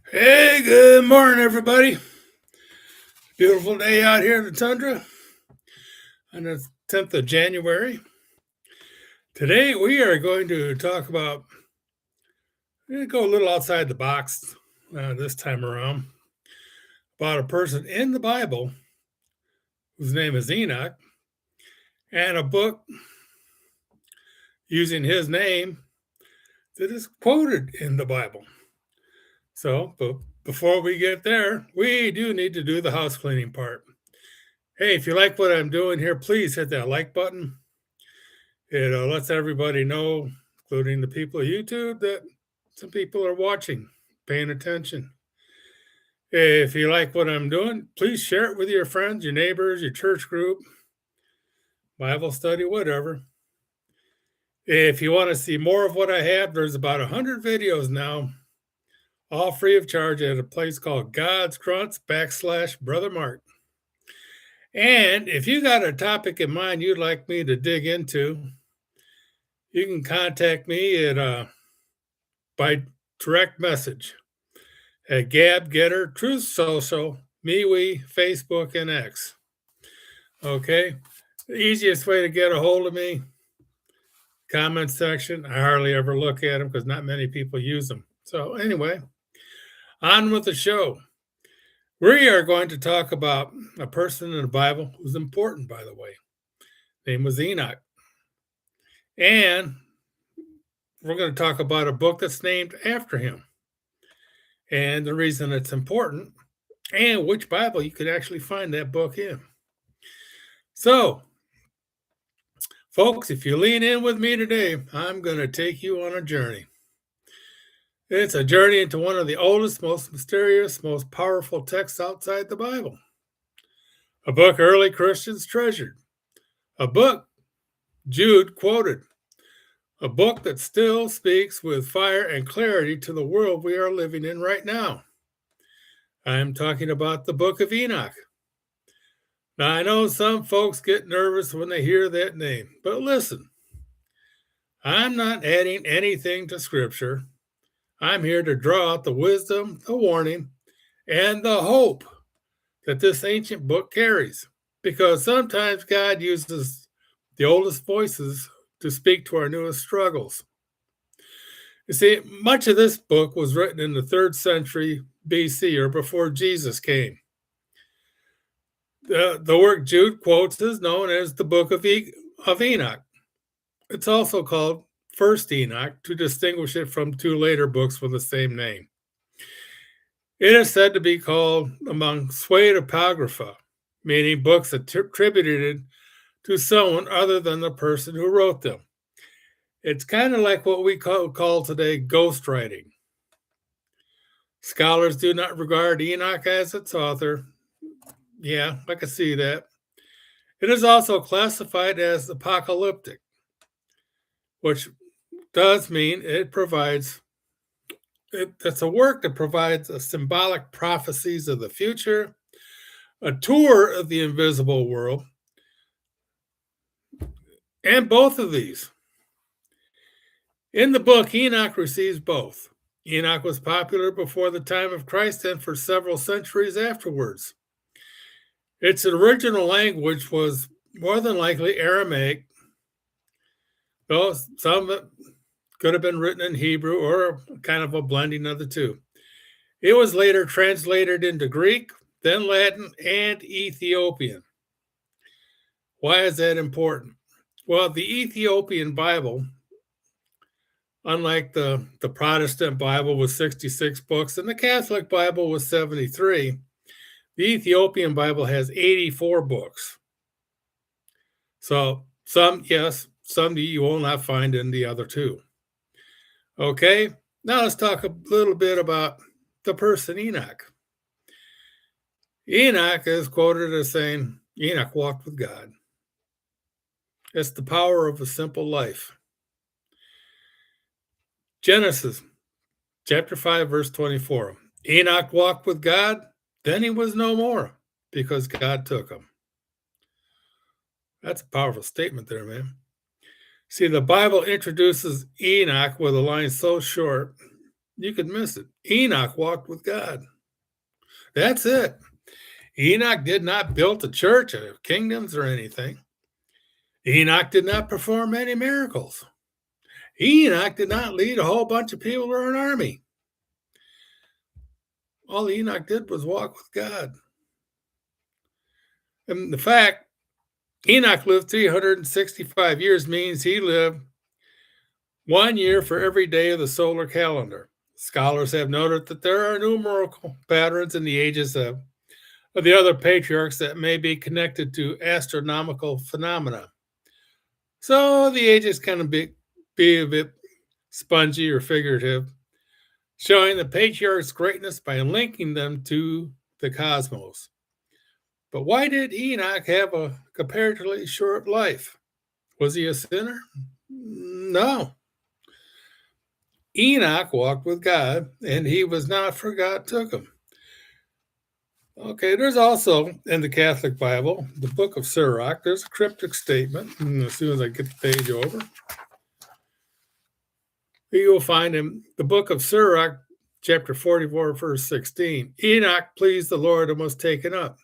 Hey, good morning, everybody. Beautiful day out here in the tundra on the 10th of January. Today, we are going to talk about, we're going to go a little outside the box this time around, about a person in the Bible whose name is Enoch, and a book using his name that is quoted in the Bible. So, but before we get there, we do need to do the house cleaning part. Hey, if you like what I'm doing here, please hit that like button. It lets everybody know, including the people of YouTube, that some people are watching, paying attention. If you like what I'm doing, please share it with your friends, your neighbors, your church group, Bible study, whatever. If you want to see more of what I have, there's about 100 videos now, all free of charge at a place called God's Grunts / Brother Mark. And if you got a topic in mind you'd like me to dig into, you can contact me at by direct message at Gab, Getter, Truth Social, MeWe, Facebook, and X. Okay, the easiest way to get a hold of me, comment section. I hardly ever look at them because not many people use them. So anyway, on with the show. We are going to talk about a person in the Bible who's important, by the way. His name was Enoch. And we're going to talk about a book that's named after him and the reason it's important and which Bible you could actually find that book in. So, folks, if you lean in with me today, I'm going to take you on a journey. It's a journey into one of the oldest, most mysterious, most powerful texts outside the Bible. A book early Christians treasured. A book Jude quoted. A book that still speaks with fire and clarity to the world we are living in right now. I'm talking about the book of Enoch. Now, I know some folks get nervous when they hear that name, but listen, I'm not adding anything to Scripture. I'm here to draw out the wisdom, the warning, and the hope that this ancient book carries. Because sometimes God uses the oldest voices to speak to our newest struggles. You see, much of this book was written in the 3rd century BC or before Jesus came. The work Jude quotes is known as the Book of Enoch. It's also called First Enoch to distinguish it from 2 later books with the same name. It is said to be called among pseudepigrapha, meaning books attributed to someone other than the person who wrote them. It's kind of like what we call today ghostwriting. Scholars do not regard Enoch as its author. Yeah, I can see that. It is also classified as apocalyptic, which does mean it's a work that provides a symbolic prophecies of the future, a tour of the invisible world, and both of these. In the book, Enoch receives both. Enoch was popular before the time of Christ and for several centuries afterwards. Its original language was more than likely Aramaic, though some of it could have been written in Hebrew or kind of a blending of the two. It was later translated into Greek, then Latin, and Ethiopian. Why is that important? Well, the Ethiopian Bible, unlike the Protestant Bible with 66 books and the Catholic Bible with 73, the Ethiopian Bible has 84 books. So some you will not find in the other 2. Okay, now let's talk a little bit about the person Enoch. Enoch is quoted as saying, Enoch walked with God. It's the power of a simple life. Genesis chapter 5, verse 24. Enoch walked with God, then he was no more, because God took him. That's a powerful statement there, man. See, the Bible introduces Enoch with a line so short, You could miss it. Enoch walked with God. That's it. Enoch did not build a church or kingdoms or anything. Enoch did not perform any miracles. Enoch did not lead a whole bunch of people or an army. All Enoch did was walk with God. And the fact Enoch lived 365 years means he lived 1 year for every day of the solar calendar. Scholars have noted that there are numerical patterns in the ages of the other patriarchs that may be connected to astronomical phenomena. So the ages kind of be a bit spongy or figurative, showing the patriarch's greatness by linking them to the cosmos. But why did Enoch have a comparatively short life? Was he a sinner? No. Enoch walked with God, and he was not, for God took him. Okay, there's also in the Catholic Bible, the book of Sirach, there's a cryptic statement. And as soon as I get the page over, you will find in the book of Sirach, chapter 44, verse 16, Enoch pleased the Lord and was taken up.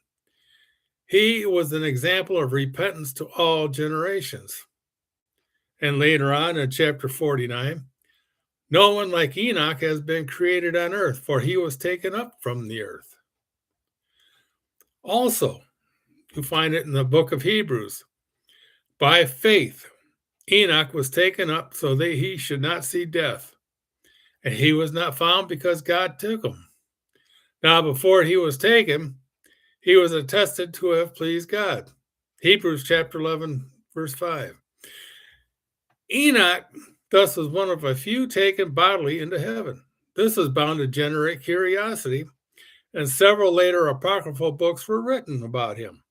He was an example of repentance to all generations. And later on in chapter 49, no one like Enoch has been created on earth, for he was taken up from the earth. Also, you find it in the book of Hebrews. By faith, Enoch was taken up so that he should not see death. And he was not found because God took him. Now, before he was taken, he was attested to have pleased God. Hebrews chapter 11, verse 5. Enoch, thus, was one of a few taken bodily into heaven. This is bound to generate curiosity, and several later apocryphal books were written about him.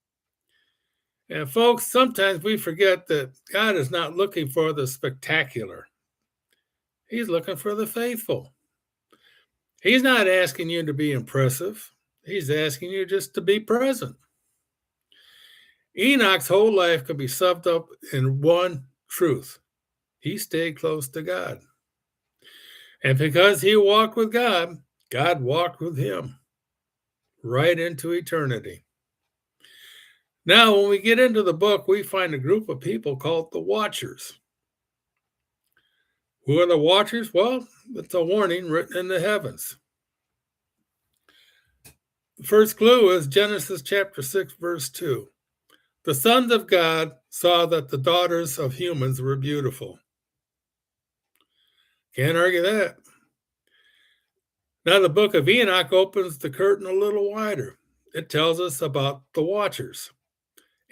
And folks, sometimes we forget that God is not looking for the spectacular. He's looking for the faithful. He's not asking you to be impressive. He's asking you just to be present. Enoch's whole life can be summed up in one truth. He stayed close to God. And because he walked with God, God walked with him right into eternity. Now, when we get into the book, we find a group of people called the Watchers. Who are the Watchers? Well, it's a warning written in the heavens. The first clue is Genesis chapter 6, verse 2. The sons of God saw that the daughters of humans were beautiful. Can't argue that. Now, the book of Enoch opens the curtain a little wider. It tells us about the Watchers,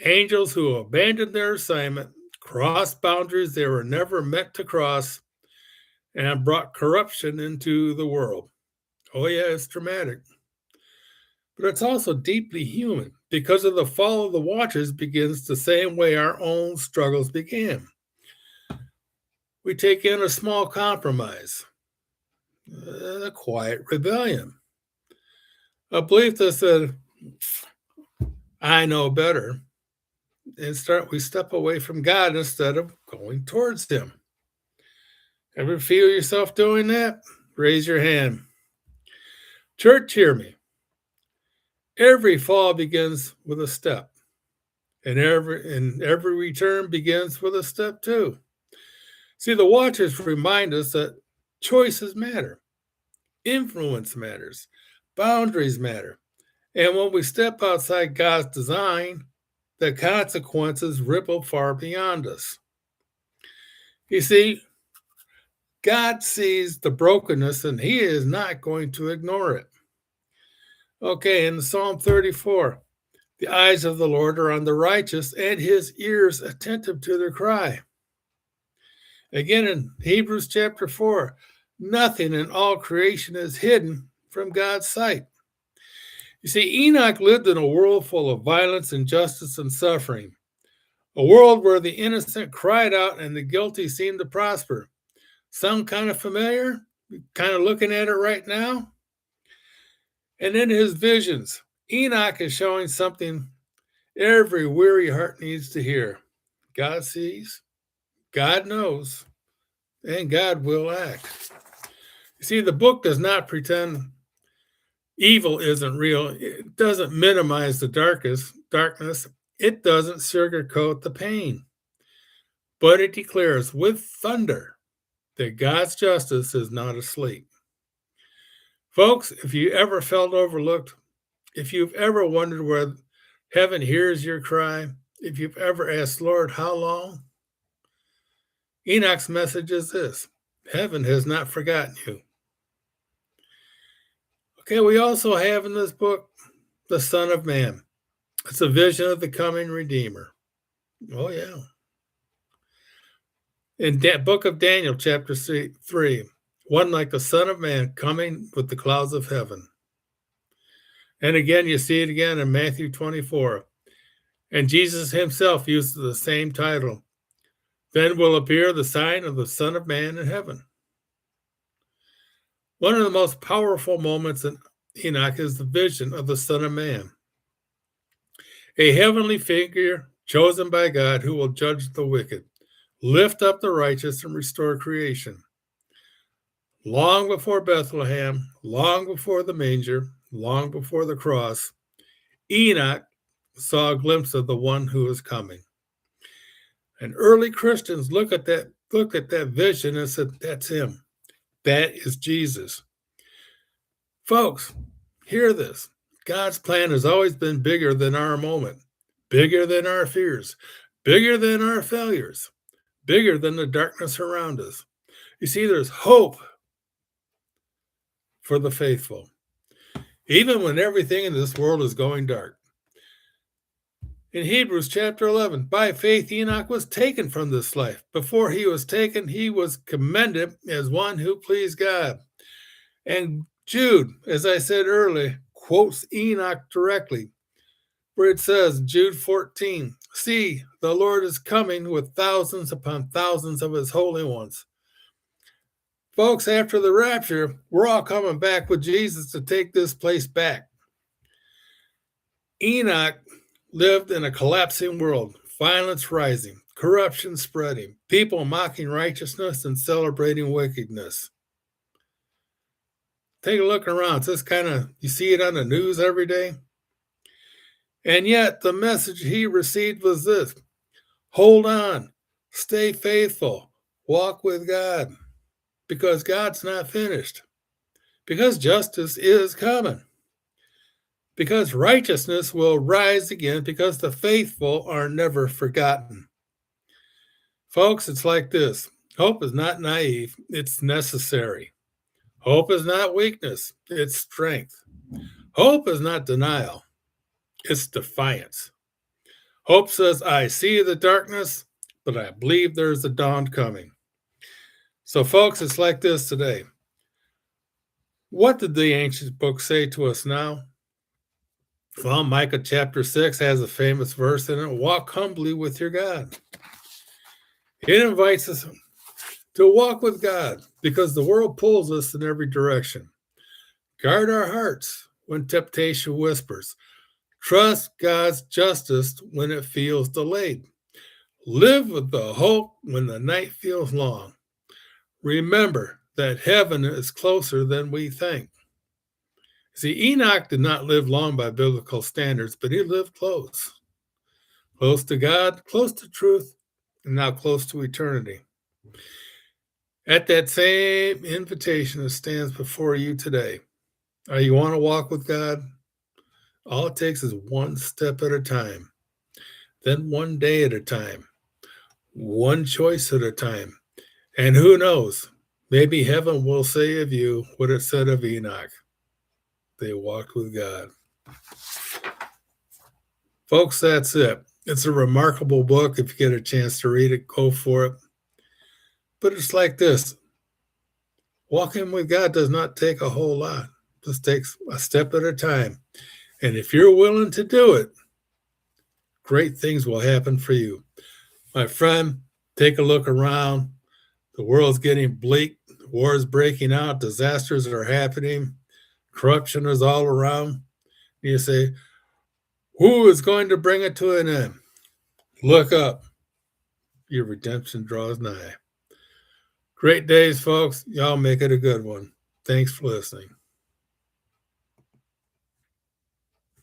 angels who abandoned their assignment, crossed boundaries they were never meant to cross, and brought corruption into the world. Oh, yeah, it's dramatic. But it's also deeply human. Because of the fall of the Watchers begins the same way our own struggles began. We take in a small compromise, a quiet rebellion, a belief that said, I know better, and we step away from God instead of going towards him. Ever feel yourself doing that? Raise your hand. Church, hear me. Every fall begins with a step, and every return begins with a step too. See, the Watchers remind us that choices matter, influence matters, boundaries matter, and when we step outside God's design, the consequences ripple far beyond us. You see, God sees the brokenness and he is not going to ignore it. Okay, in Psalm 34, the eyes of the Lord are on the righteous and his ears attentive to their cry. Again, in Hebrews chapter 4, nothing in all creation is hidden from God's sight. You see, Enoch lived in a world full of violence, injustice, and suffering, a world where the innocent cried out and the guilty seemed to prosper. Sound kind of familiar? Kind of looking at it right now? And in his visions, Enoch is showing something every weary heart needs to hear. God sees, God knows, and God will act. You see, the book does not pretend evil isn't real. It doesn't minimize the darkness. It doesn't sugarcoat the pain. But it declares with thunder that God's justice is not asleep. Folks, if you ever felt overlooked, if you've ever wondered where heaven hears your cry, if you've ever asked, Lord, how long? Enoch's message is this: heaven has not forgotten you. Okay, we also have in this book the Son of Man. It's a vision of the coming Redeemer. Oh, yeah. In book of Daniel, chapter 3, one like the Son of Man coming with the clouds of heaven. And again, you see it again in Matthew 24. And Jesus himself uses the same title. Then will appear the sign of the Son of Man in heaven. One of the most powerful moments in Enoch is the vision of the Son of Man, a heavenly figure chosen by God who will judge the wicked, lift up the righteous, and restore creation. Long before Bethlehem, long before the manger, long before the cross, Enoch saw a glimpse of the one who is coming. And early Christians looked at that vision and said, that's him. That is Jesus. Folks, hear this. God's plan has always been bigger than our moment, bigger than our fears, bigger than our failures, bigger than the darkness around us. You see, there's hope for the faithful, even when everything in this world is going dark. In Hebrews chapter 11, by faith Enoch was taken from this life. Before he was taken, he was commended as one who pleased God. And Jude, as I said earlier, quotes Enoch directly, where it says, Jude 14, see, the Lord is coming with thousands upon thousands of his holy ones. Folks, after the rapture, we're all coming back with Jesus to take this place back. Enoch lived in a collapsing world, violence rising, corruption spreading, people mocking righteousness and celebrating wickedness. Take a look around. It's just you see it on the news every day. And yet the message he received was this: hold on, stay faithful, walk with God, because God's not finished, because justice is coming, because righteousness will rise again, because the faithful are never forgotten. Folks, it's like this. Hope is not naive, it's necessary. Hope is not weakness, it's strength. Hope is not denial, it's defiance. Hope says, I see the darkness, but I believe there's a dawn coming. So, folks, it's like this today. What did the ancient book say to us now? Well, Micah chapter 6 has a famous verse in it: walk humbly with your God. It invites us to walk with God because the world pulls us in every direction. Guard our hearts when temptation whispers. Trust God's justice when it feels delayed. Live with the hope when the night feels long. Remember that heaven is closer than we think. See, Enoch did not live long by biblical standards, but he lived close. Close to God, close to truth, and now close to eternity. At that same invitation that stands before you today, you want to walk with God? All it takes is one step at a time, then one day at a time, one choice at a time. And who knows, maybe heaven will say of you what it said of Enoch. They walked with God. Folks, that's it. It's a remarkable book. If you get a chance to read it, go for it. But it's like this. Walking with God does not take a whole lot. It just takes a step at a time. And if you're willing to do it, great things will happen for you. My friend, take a look around. The world's getting bleak. Wars breaking out. Disasters are happening. Corruption is all around. You say, who is going to bring it to an end? Look up. Your redemption draws nigh. Great days, folks. Y'all make it a good one. Thanks for listening.